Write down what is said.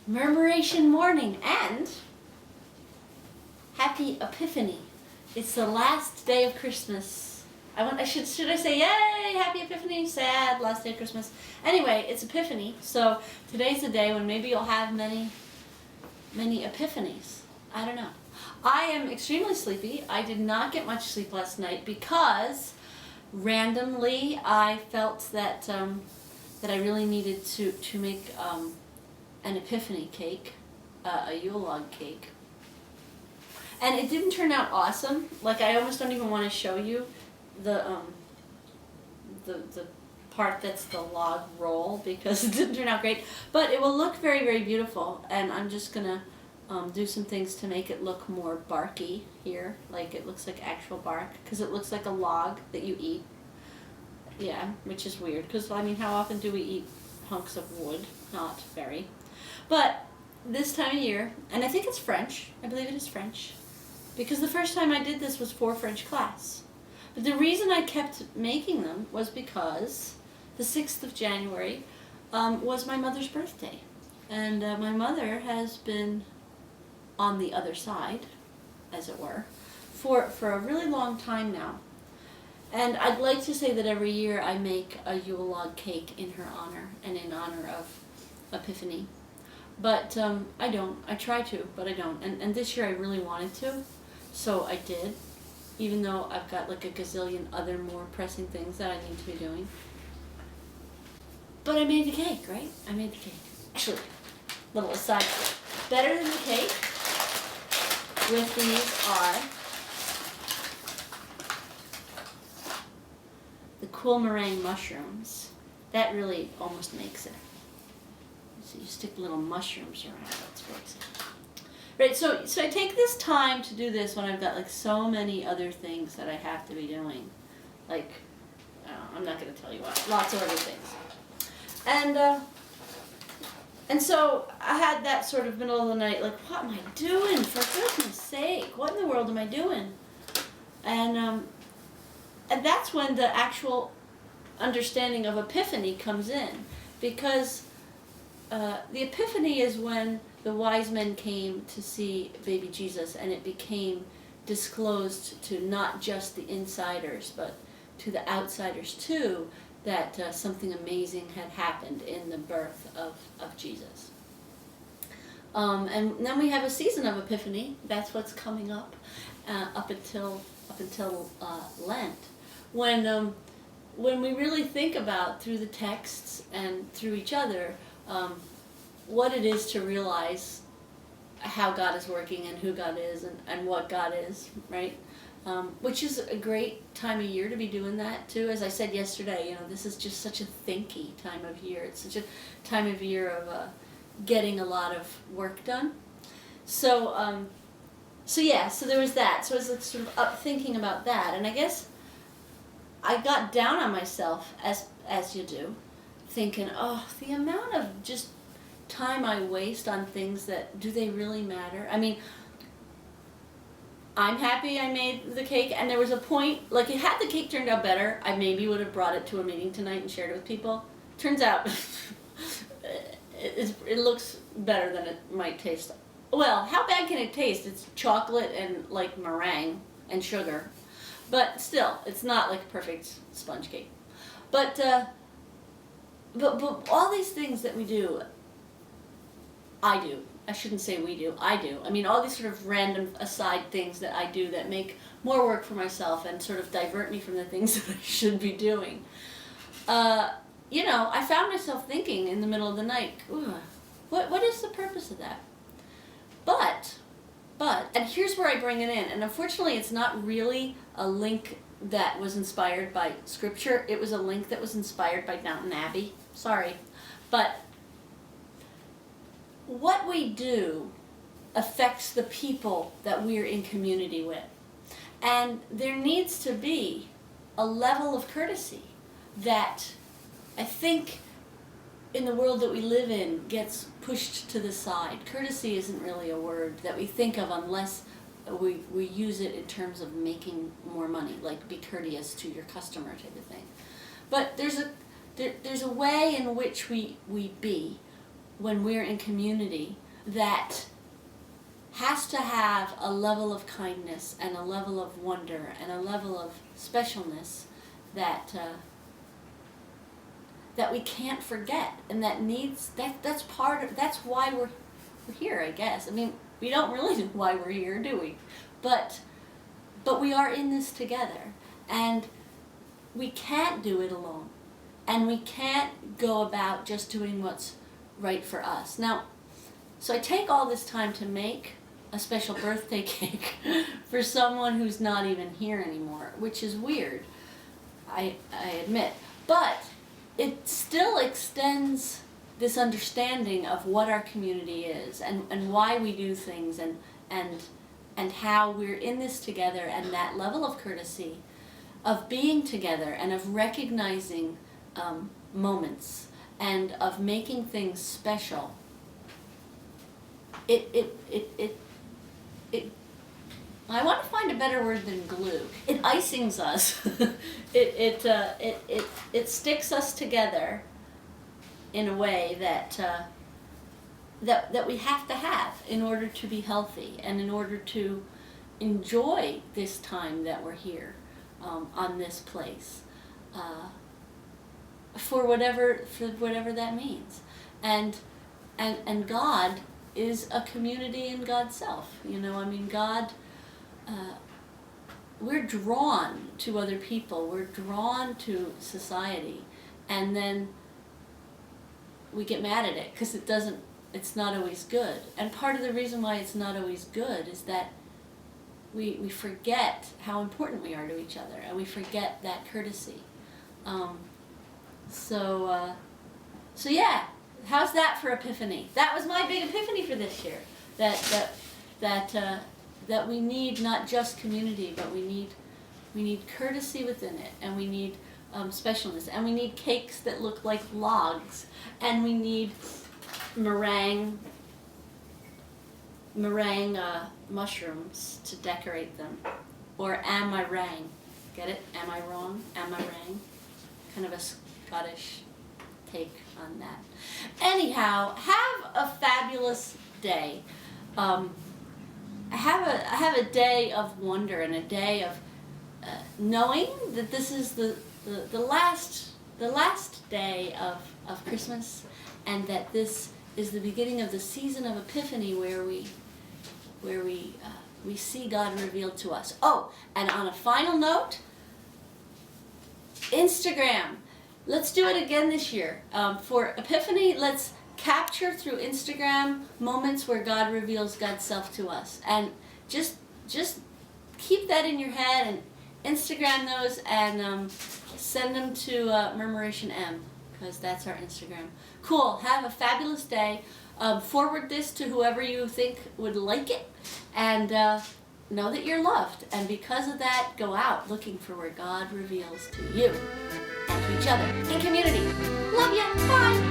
Murmuration morning and happy Epiphany. It's the last day of Christmas. Should I say yay, happy Epiphany, sad, last day of Christmas. Anyway, it's Epiphany, so today's the day when maybe you'll have many epiphanies. I don't know. I am extremely sleepy. I did not get much sleep last night because randomly I felt that I really needed to make an Epiphany cake, a Yule log cake. And it didn't turn out awesome. Like, I almost don't even want to show you the part that's the log roll because it didn't turn out great. But it will look very, very beautiful, and I'm just gonna do some things to make it look more barky here. Like, it looks like actual bark because it looks like a log that you eat. Yeah, which is weird because, I mean, how often do we eat hunks of wood? Not very. But this time of year, and I think it's French, I believe it is French, because the first time I did this was for French class. But the reason I kept making them was because the 6th of January was my mother's birthday. And my mother has been on the other side, as it were, for a really long time now. And I'd like to say that every year I make a Yule log cake in her honor and in honor of Epiphany. But I don't. I try to, but I don't. And this year I really wanted to, so I did, even though I've got like a gazillion other more pressing things that I need to be doing. But I made the cake, right? I made the cake. Actually, little aside, better than the cake with these are the cool meringue mushrooms. That really almost makes it. So you stick little mushrooms around. That's what it's right. So I take this time to do this when I've got like so many other things that I have to be doing. Like, I'm not going to tell you what. Lots of other things. And so I had that sort of middle of the night, like, what am I doing? For goodness sake, what in the world am I doing? And that's when the actual understanding of Epiphany comes in, because the Epiphany is when the wise men came to see baby Jesus, and it became disclosed to not just the insiders, but to the outsiders too, that something amazing had happened in the birth of Jesus. And then we have a season of Epiphany. That's what's coming up until Lent, when we really think about, through the texts and through each other, what it is to realize how God is working and who God is and what God is, right? Which is a great time of year to be doing that too. As I said yesterday, this is just such a thinky time of year. It's such a time of year of getting a lot of work done. So there was that. So I was sort of up thinking about that, and I guess I got down on myself, as you do, thinking, oh, the amount of just time I waste on things that, do they really matter? I mean, I'm happy I made the cake, and there was a point, like, had the cake turned out better, I maybe would have brought it to a meeting tonight and shared it with people. Turns out it looks better than it might taste. Well, how bad can it taste? It's chocolate and like meringue and sugar, but still, it's not like a perfect sponge cake. But all these things that we do, I do. I shouldn't say we do. I do. I mean, all these sort of random aside things that I do that make more work for myself and sort of divert me from the things that I should be doing. I found myself thinking in the middle of the night, what is the purpose of that? But, and here's where I bring it in, and unfortunately it's not really a link that was inspired by Scripture. It was a link that was inspired by Downton Abbey. Sorry. But what we do affects the people that we're in community with. And there needs to be a level of courtesy that I think in the world that we live in gets pushed to the side. Courtesy isn't really a word that we think of unless we use it in terms of making more money, like be courteous to your customer type of thing. But there's a way in which we be when we're in community that has to have a level of kindness and a level of wonder and a level of specialness that that we can't forget, and that's why we're here, I guess. I mean, we don't really know why we're here, do we? But we are in this together, and we can't do it alone, and we can't go about just doing what's right for us. Now, so I take all this time to make a special birthday cake for someone who's not even here anymore, which is weird, I admit. But it still extends this understanding of what our community is and why we do things and how we're in this together, and that level of courtesy of being together and of recognizing moments and of making things special. I want to find a better word than glue. It icings us. It sticks us together in a way that we have to have in order to be healthy and in order to enjoy this time that we're here on this place, for whatever that means. And God is a community in God's self. You know, I mean, God. We're drawn to other people, we're drawn to society, and then we get mad at it because it's not always good. And part of the reason why it's not always good is that we forget how important we are to each other, and we forget that courtesy. So yeah, how's that for Epiphany? That was my big epiphany for this year. That we need not just community, but we need courtesy within it, and we need specialness, and we need cakes that look like logs, and we need meringue mushrooms to decorate them, or amarang. Get it? Am I wrong? Amarang. Kind of a Scottish take on that. Anyhow, have a fabulous day. I have a day of wonder and a day of knowing that this is the last day of Christmas, and that this is the beginning of the season of Epiphany, where we see God revealed to us. Oh, and on a final note, Instagram. Let's do it again this year. For Epiphany, let's capture through Instagram moments where God reveals God's self to us, and just keep that in your head and Instagram those, and send them to Murmuration M, because that's our Instagram. Cool. Have a fabulous day. Forward this to whoever you think would like it, and know that you're loved. And because of that, go out looking for where God reveals to you and to each other in community. Love ya. Bye.